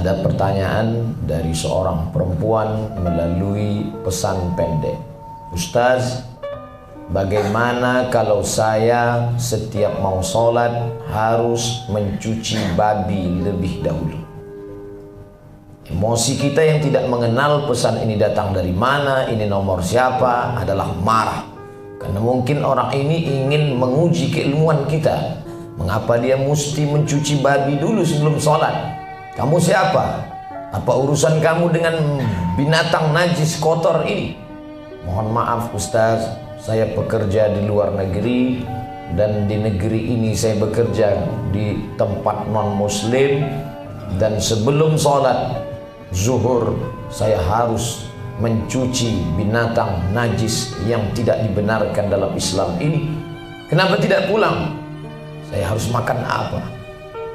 Ada pertanyaan dari seorang perempuan melalui pesan pendek. Ustaz, bagaimana kalau saya setiap mau sholat harus mencuci babi lebih dahulu? Emosi kita yang tidak mengenal pesan ini datang dari mana, ini nomor siapa, adalah marah. Karena mungkin orang ini ingin menguji keilmuan kita. Mengapa dia mesti mencuci babi dulu sebelum sholat? Kamu siapa? Apa urusan kamu dengan binatang najis kotor ini? Mohon maaf Ustaz, saya bekerja di luar negeri, dan di negeri ini saya bekerja di tempat non muslim, dan sebelum sholat zuhur saya harus mencuci binatang najis yang tidak dibenarkan dalam Islam ini. Kenapa tidak pulang? Saya harus makan apa?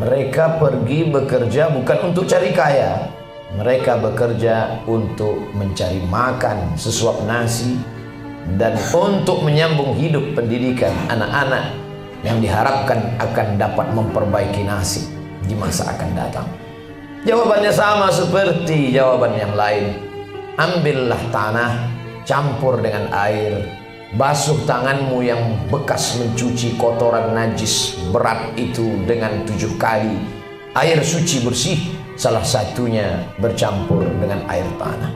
Mereka pergi bekerja bukan untuk cari kaya. Mereka bekerja untuk mencari makan sesuap nasi dan untuk menyambung hidup pendidikan anak-anak yang diharapkan akan dapat memperbaiki nasib di masa akan datang. Jawabannya sama seperti jawaban yang lain. Ambillah tanah, campur dengan air, basuh tanganmu yang bekas mencuci kotoran najis berat itu dengan 7 kali air suci bersih, salah satunya bercampur dengan air tanah.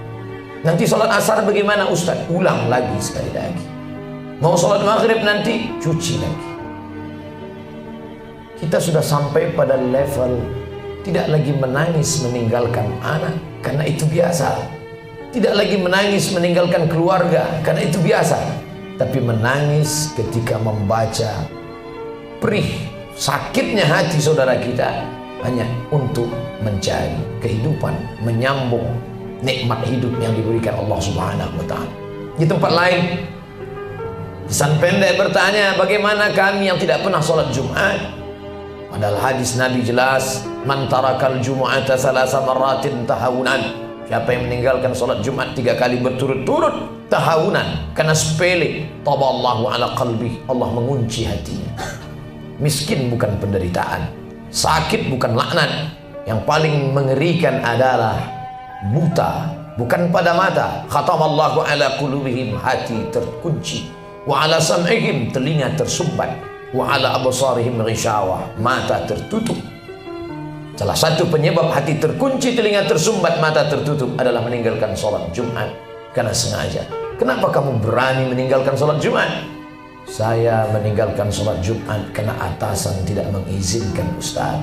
Nanti sholat asar bagaimana Ustaz? Ulang lagi sekali lagi. Mau sholat maghrib nanti cuci lagi. Kita sudah sampai pada level tidak lagi menangis meninggalkan anak karena itu biasa, tidak lagi menangis meninggalkan keluarga karena itu biasa, tapi menangis ketika membaca perih sakitnya hati saudara kita hanya untuk mencari kehidupan, menyambung nikmat hidup yang diberikan Allah Subhanahu wa Ta'ala. Di tempat lain, pesan pendek bertanya, bagaimana kami yang tidak pernah sholat Jumat? Padahal hadis Nabi jelas, man tarakal jumu'ata salasa marratin tahawunan. Siapa yang meninggalkan sholat Jumat 3 kali berturut-turut tahawunan, karena sepele, taballahu ala qalbi, Allah mengunci hatinya. Miskin bukan penderitaan, sakit bukan laknat, yang paling mengerikan adalah buta bukan pada mata. Khatamallahu ala qulubihim, hati terkunci, wa ala sam'ihim, telinga tersumbat, wa ala absarihim ghishawah, mata tertutup. Salah satu penyebab hati terkunci, telinga tersumbat, mata tertutup adalah meninggalkan sholat Jumat karena sengaja. Kenapa kamu berani meninggalkan sholat Jumat? Saya meninggalkan sholat Jumat karena atasan tidak mengizinkan Ustaz.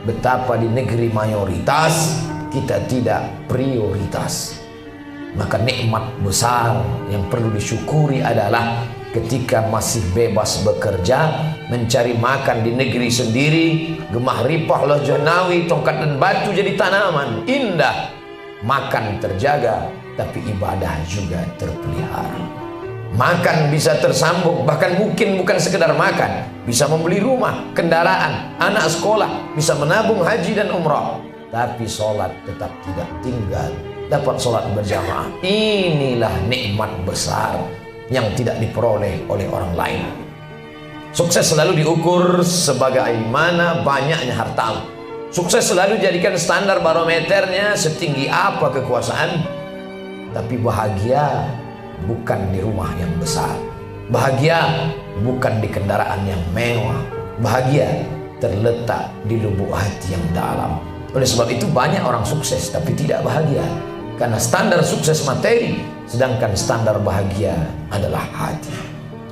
Betapa di negeri mayoritas kita tidak prioritas. Maka nikmat besar yang perlu disyukuri adalah ketika masih bebas bekerja, mencari makan di negeri sendiri, gemah ripah loh janawi, tongkat dan batu jadi tanaman indah, makan terjaga, tapi ibadah juga terpelihara. Makan bisa tersambung, bahkan mungkin bukan sekedar makan, bisa membeli rumah, kendaraan, anak sekolah, bisa menabung haji dan umrah, tapi sholat tetap tidak tinggal, dapat sholat berjamaah. Inilah nikmat besar yang tidak diperoleh oleh orang lain. Sukses selalu diukur sebagaimana banyaknya hartamu. Sukses selalu jadikan standar barometernya setinggi apa kekuasaan. Tapi bahagia bukan di rumah yang besar, bahagia bukan di kendaraan yang mewah, bahagia terletak di lubuk hati yang dalam. Oleh sebab itu banyak orang sukses tapi tidak bahagia, karena standar sukses materi, sedangkan standar bahagia adalah hati.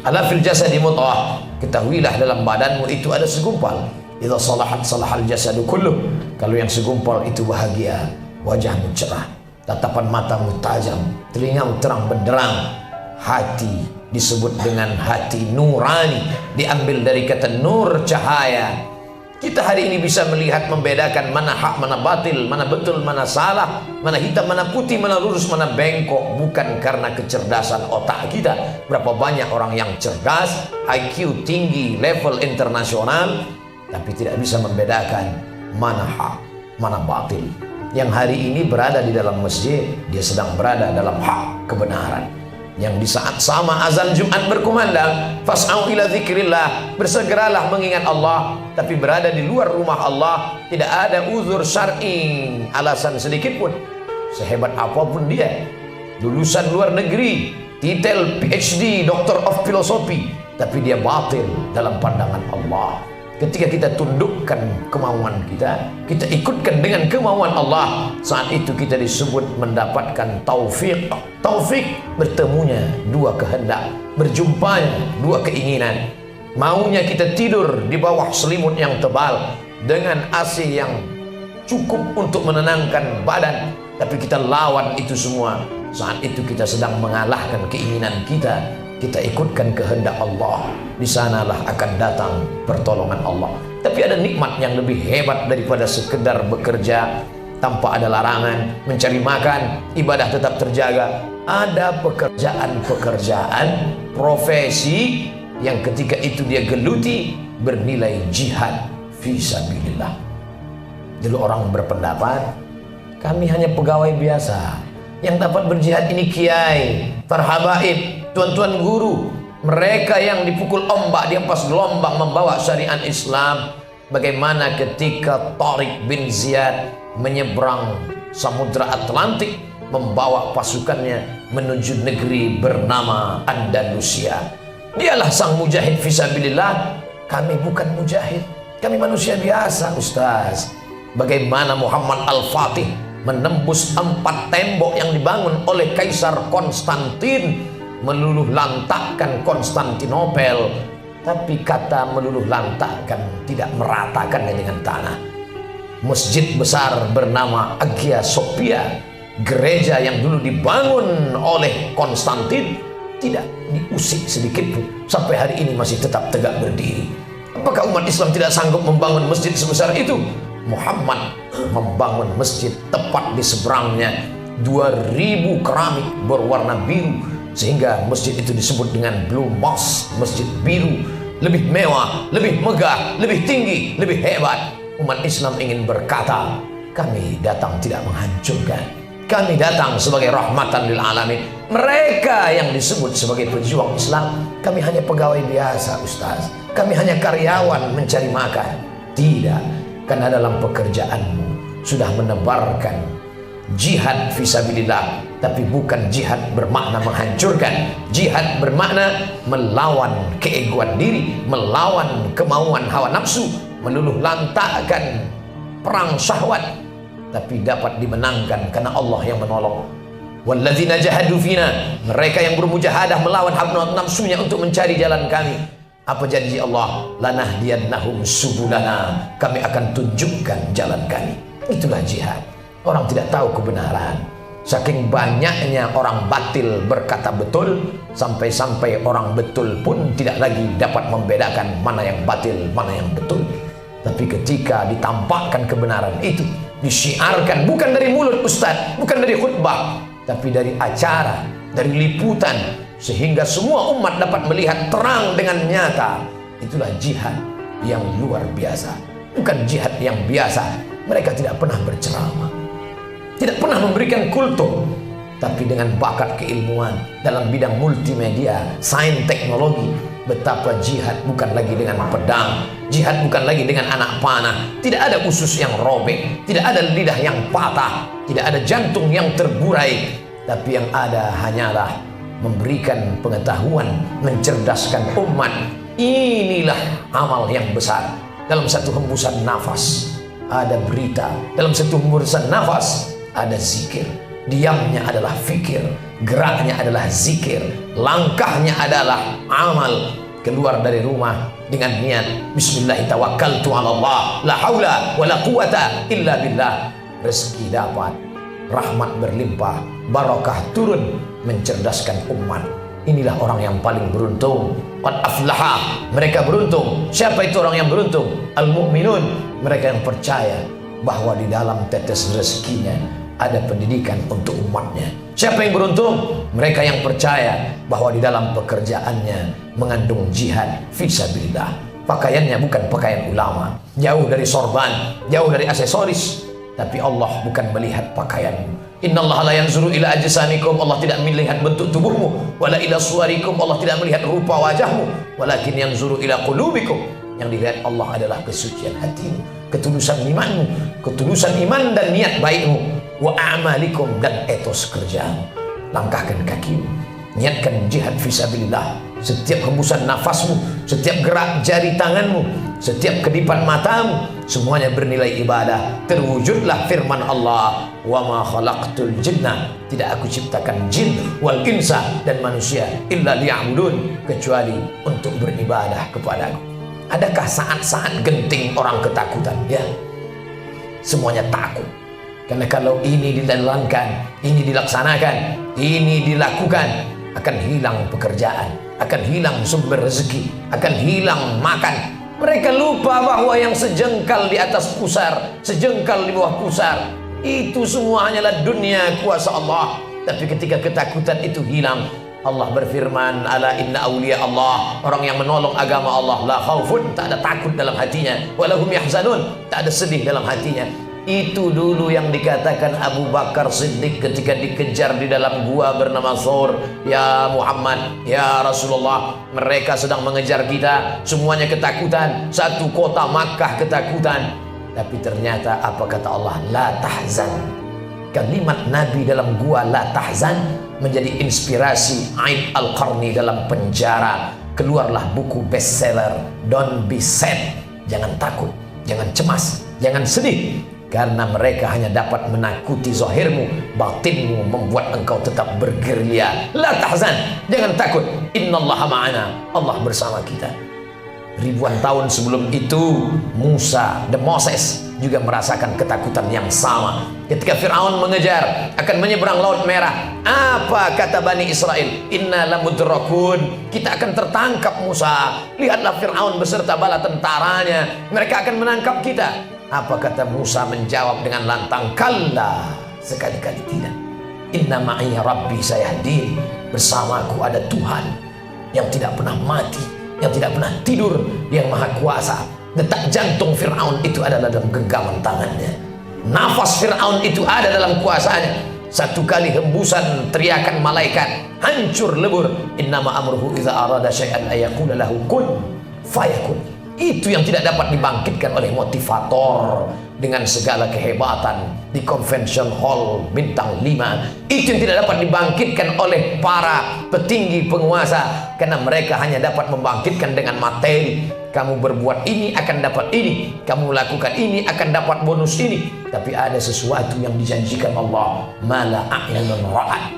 Ala fil jasadi mudghah, ketahuilah dalam badanmu itu ada segumpal. Idza salahat salahal jasadu kulluh. Kalau yang segumpal itu bahagia, wajahmu cerah, tatapan matamu tajam, telingamu terang benderang. Hati disebut dengan hati nurani, diambil dari kata nur, cahaya. Kita hari ini bisa melihat, membedakan mana hak, mana batil, mana betul, mana salah, mana hitam, mana putih, mana lurus, mana bengkok, bukan karena kecerdasan otak kita. Berapa banyak orang yang cerdas, IQ tinggi, level internasional, tapi tidak bisa membedakan mana hak, mana batil. Yang hari ini berada di dalam masjid, dia sedang berada dalam hak, kebenaran. Yang di saat sama azan Jumat berkumandang, fas'au ila dzikrillah, bersegeralah mengingat Allah. tapi berada di luar rumah Allah, tidak ada uzur syar'i, alasan sedikit pun. Sehebat apapun dia, lulusan luar negeri, titel PhD, Doctor of Philosophy, tapi dia batil dalam pandangan Allah. Ketika kita tundukkan kemauan kita, kita ikutkan dengan kemauan Allah, saat itu kita disebut mendapatkan taufik. Taufik, bertemunya dua kehendak, berjumpanya dua keinginan. Maunya kita tidur di bawah selimut yang tebal dengan AC yang cukup untuk menenangkan badan, tapi kita lawan itu semua. Saat itu kita sedang mengalahkan keinginan kita. Kita ikutkan kehendak Allah, di sanalah akan datang pertolongan Allah. Tapi ada nikmat yang lebih hebat daripada sekedar bekerja tanpa ada larangan, mencari makan, ibadah tetap terjaga. Ada pekerjaan-pekerjaan, profesi yang ketika itu dia geluti bernilai jihad fisabilillah. Dulu orang berpendapat kami hanya pegawai biasa, yang dapat berjihad ini kiai, para habaib, tuan-tuan guru, mereka yang dipukul ombak di ampas gelombang membawa syariat Islam. Bagaimana ketika Tariq bin Ziyad menyeberang Samudra Atlantik membawa pasukannya menuju negeri bernama Andalusia. Dialah sang mujahid fisabilillah. Kami bukan mujahid, kami manusia biasa, Ustaz. Bagaimana Muhammad Al-Fatih menembus 4 tembok yang dibangun oleh Kaisar Konstantin, meluluh lantakkan Konstantinopel, tapi kata meluluh lantakkan tidak meratakannya dengan tanah. Masjid besar bernama Hagia Sophia, gereja yang dulu dibangun oleh Konstantin, tidak diusik sedikit pun, sampai hari ini masih tetap tegak berdiri. Apakah umat Islam tidak sanggup membangun masjid sebesar itu? Muhammad membangun masjid tepat di seberangnya 2000 keramik berwarna biru, sehingga masjid itu disebut dengan Blue Mosque, masjid biru. Lebih mewah, lebih megah, lebih tinggi, lebih hebat. Umat Islam ingin berkata, kami datang tidak menghancurkan, kami datang sebagai rahmatan lil alamin. Mereka yang disebut sebagai pejuang Islam, kami hanya pegawai biasa, Ustaz, kami hanya karyawan mencari makan. Tidak, karena dalam pekerjaanmu sudah menebarkan jihad fisabilillah, tapi bukan jihad bermakna menghancurkan. Jihad bermakna melawan keegoan diri, melawan kemauan hawa nafsu, meluluh lantakkan perang syahwat, tapi dapat dimenangkan karena Allah yang menolong. Walladzina jahadu fina, mereka yang bermujahadah melawan hawa nafsunya untuk mencari jalan kami. Apa janji Allah? Lanahdiyannahum subulana, kami akan tunjukkan jalan kami. Itulah jihad. Orang tidak tahu kebenaran. Saking banyaknya orang batil berkata betul, sampai-sampai orang betul pun tidak lagi dapat membedakan mana yang batil, mana yang betul. Tapi ketika ditampakkan kebenaran itu, disiarkan bukan dari mulut ustaz, bukan dari khutbah, tapi dari acara, dari liputan, sehingga semua umat dapat melihat terang dengan nyata. Itulah jihad yang luar biasa. Bukan jihad yang biasa. Mereka tidak pernah berceramah, tidak pernah memberikan kultur, tapi dengan bakat keilmuan dalam bidang multimedia, sains, teknologi. Betapa jihad bukan lagi dengan pedang, jihad bukan lagi dengan anak panah. Tidak ada usus yang robek, tidak ada lidah yang patah, tidak ada jantung yang terburai, tapi yang ada hanyalah memberikan pengetahuan, mencerdaskan umat. Inilah amal yang besar. Dalam satu hembusan nafas ada berita, dalam satu hembusan nafas ada zikir. Diamnya adalah fikir, geraknya adalah zikir, langkahnya adalah amal. Keluar dari rumah dengan niat Bismillahirrahmanirrahim, la haula wala quwata illa billah. Rezeki dapat, rahmat berlimpah, barakah turun, mencerdaskan umat. Inilah orang yang paling beruntung. Qad aflaha, mereka beruntung. Siapa itu orang yang beruntung? Al-mu'minun, mereka yang percaya bahwa di dalam tetes rezekinya ada pendidikan untuk umatnya. Siapa yang beruntung? Mereka yang percaya bahwa di dalam pekerjaannya mengandung jihad fisabilillah. Pakaiannya bukan pakaian ulama, jauh dari sorban, jauh dari aksesoris, tapi Allah bukan melihat pakaianmu. Innallaha la yanzuru ila ajsamikum, Allah tidak melihat bentuk tubuhmu, wala ila suwarikum, Allah tidak melihat rupa wajahmu, walakin yanzuru ila qulubikum. Yang dilihat Allah adalah kesucian hatimu, ketulusan imanmu, ketulusan iman dan niat baikmu, wa a'malikum, dan etos kerjamu. Langkahkan kakimu, niatkan jihad fisabilillah. Setiap hembusan nafasmu, setiap gerak jari tanganmu, setiap kedipan matamu, semuanya bernilai ibadah. Terwujudlah firman Allah, wa ma khalaqtul jinna, tidak aku ciptakan jin wal insa, dan manusia, illa liya'budun, kecuali untuk beribadah kepadaku. Adakah saat-saat genting orang ketakutan? Ya, semuanya takut. Karena kalau ini dijalankan, ini dilaksanakan, ini dilakukan, akan hilang pekerjaan, akan hilang sumber rezeki, akan hilang makan. Mereka lupa bahwa yang sejengkal di atas pusar, sejengkal di bawah pusar, itu semua hanyalah dunia kuasa Allah. Tapi ketika ketakutan itu hilang, Allah berfirman, ala inna awliya Allah, orang yang menolong agama Allah, la khaufun, tak ada takut dalam hatinya, walahum yahzanun, tak ada sedih dalam hatinya. Itu dulu yang dikatakan Abu Bakar Siddiq ketika dikejar di dalam gua bernama Thor. Ya Muhammad, ya Rasulullah, mereka sedang mengejar kita, semuanya ketakutan, satu kota Makkah ketakutan. Tapi ternyata apa kata Allah? La tahzan. Kalimat Nabi dalam gua la tahzan menjadi inspirasi Aid Al-Qarni dalam penjara. Keluarlah buku bestseller, Don't Be Sad. Jangan takut, jangan cemas, jangan sedih, karena mereka hanya dapat menakuti zahirmu, batinmu membuat engkau tetap bergerilya. La tahzan, jangan takut, innallaha ma'ana, Allah bersama kita. Ribuan tahun sebelum itu, Musa, the Moses, juga merasakan ketakutan yang sama. Ketika Fir'aun mengejar, akan menyeberang Laut Merah, apa kata Bani Israel? Inna lamudrakun, kita akan tertangkap Musa. Lihatlah Fir'aun beserta bala tentaranya, mereka akan menangkap kita. Apa kata Musa menjawab dengan lantang? Kalla, sekali-kali tidak. Inna ma'iya rabbi sayahdin, bersamaku ada Tuhan yang tidak pernah mati, yang tidak pernah tidur, yang maha kuasa. Detak jantung Fir'aun itu adalah dalam genggaman tangannya. Nafas Fir'aun itu ada dalam kuasanya. Satu kali hembusan teriakan malaikat, hancur lebur. Innama amruhu idza arada syai'an ayaqula lahu kun fayakun. Itu yang tidak dapat dibangkitkan oleh motivator dengan segala kehebatan di convention hall bintang 5. Itu yang tidak dapat dibangkitkan oleh para petinggi penguasa, karena mereka hanya dapat membangkitkan dengan materi. Kamu berbuat ini akan dapat ini, kamu melakukan ini akan dapat bonus ini. Tapi ada sesuatu yang dijanjikan Allah, mala a'yunun ra'at,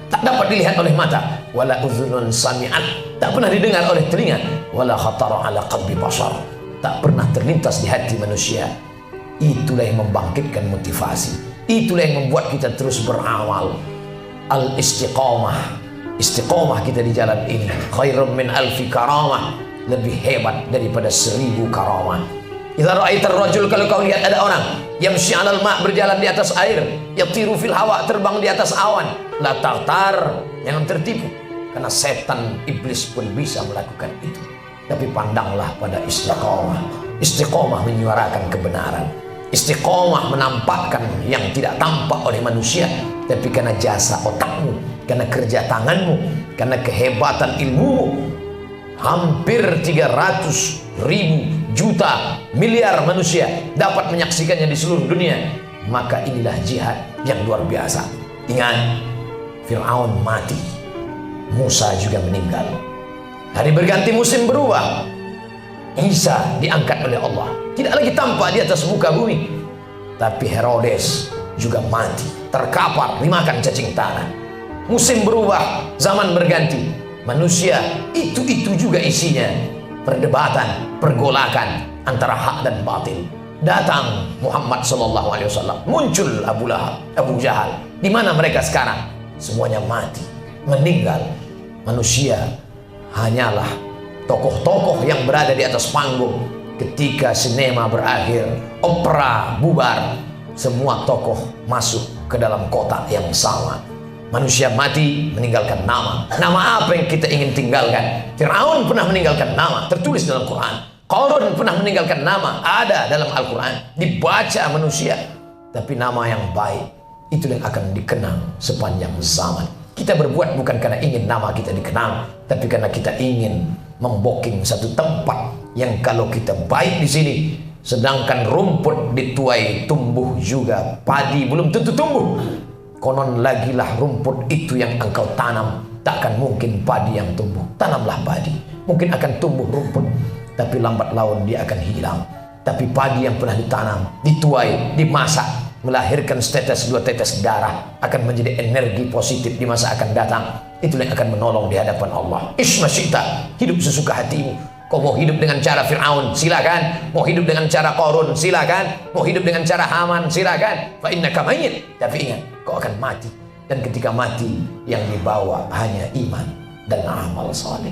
tak dapat dilihat oleh mata, wala uzunun sami'at, tak pernah didengar oleh telinga, wala khatara ala qalbi bashar, tak pernah terlintas di hati manusia. Itulah yang membangkitkan motivasi, itulah yang membuat kita terus beramal. Al-istiqamah, istiqamah kita di jalan ini, khairum min alfi karamah, lebih hebat daripada 1000 karamah. Idza ra'aitar rajul, kalau kau lihat ada orang yamshi 'alal ma', berjalan di atas air, yatiru fil hawa, terbang di atas awan, la tartar, jangan tertipu, karena setan iblis pun bisa melakukan itu. Tapi pandanglah pada istiqamah. Istiqamah menyuarakan kebenaran, istiqamah menampakkan yang tidak tampak oleh manusia, tapi karena jasa otakmu, karena kerja tanganmu, karena kehebatan ilmumu. Hampir 300.000 juta miliar manusia dapat menyaksikannya di seluruh dunia. Maka inilah jihad yang luar biasa. Ingat, Fir'aun mati, Musa juga meninggal. Hari berganti, musim berubah. Isa diangkat oleh Allah, tidak lagi tampak di atas muka bumi. Tapi Herodes juga mati, terkapar dimakan cacing tanah. Musim berubah, zaman berganti. Manusia itu juga isinya perdebatan, pergolakan antara hak dan batil. Datang Muhammad SAW, muncul Abu Lahab, Abu Jahal. Di mana mereka sekarang? Semuanya mati, meninggal. Manusia hanyalah tokoh-tokoh yang berada di atas panggung. Ketika sinema berakhir, opera bubar, semua tokoh masuk ke dalam kotak yang sama. Manusia mati, meninggalkan nama. Nama apa yang kita ingin tinggalkan? Fir'aun pernah meninggalkan nama, tertulis dalam Quran. Qarun pernah meninggalkan nama, ada dalam Al-Quran, dibaca manusia. Tapi nama yang baik, itu yang akan dikenang sepanjang zaman. Kita berbuat bukan karena ingin nama kita dikenang, tapi karena kita ingin memboking satu tempat yang kalau kita baik di sini, sedangkan rumput dituai tumbuh juga, padi belum tentu tumbuh. Konon lagilah rumput itu yang engkau tanam, takkan mungkin padi yang tumbuh. Tanamlah padi, mungkin akan tumbuh rumput, tapi lambat laun dia akan hilang. Tapi padi yang pernah ditanam, dituai, dimasak, melahirkan setetes dua tetes darah, akan menjadi energi positif di masa akan datang. Itulah yang akan menolong di hadapan Allah. Isma syi'ta, hidup sesuka hatimu. Kau mau hidup dengan cara Fir'aun, silakan. Mau hidup dengan cara Qarun, silakan. Mau hidup dengan cara Haman, silakan. Fa innaka mayyit. Tapi ingat, kau akan mati. Dan ketika mati, yang dibawa hanya iman dan amal saleh.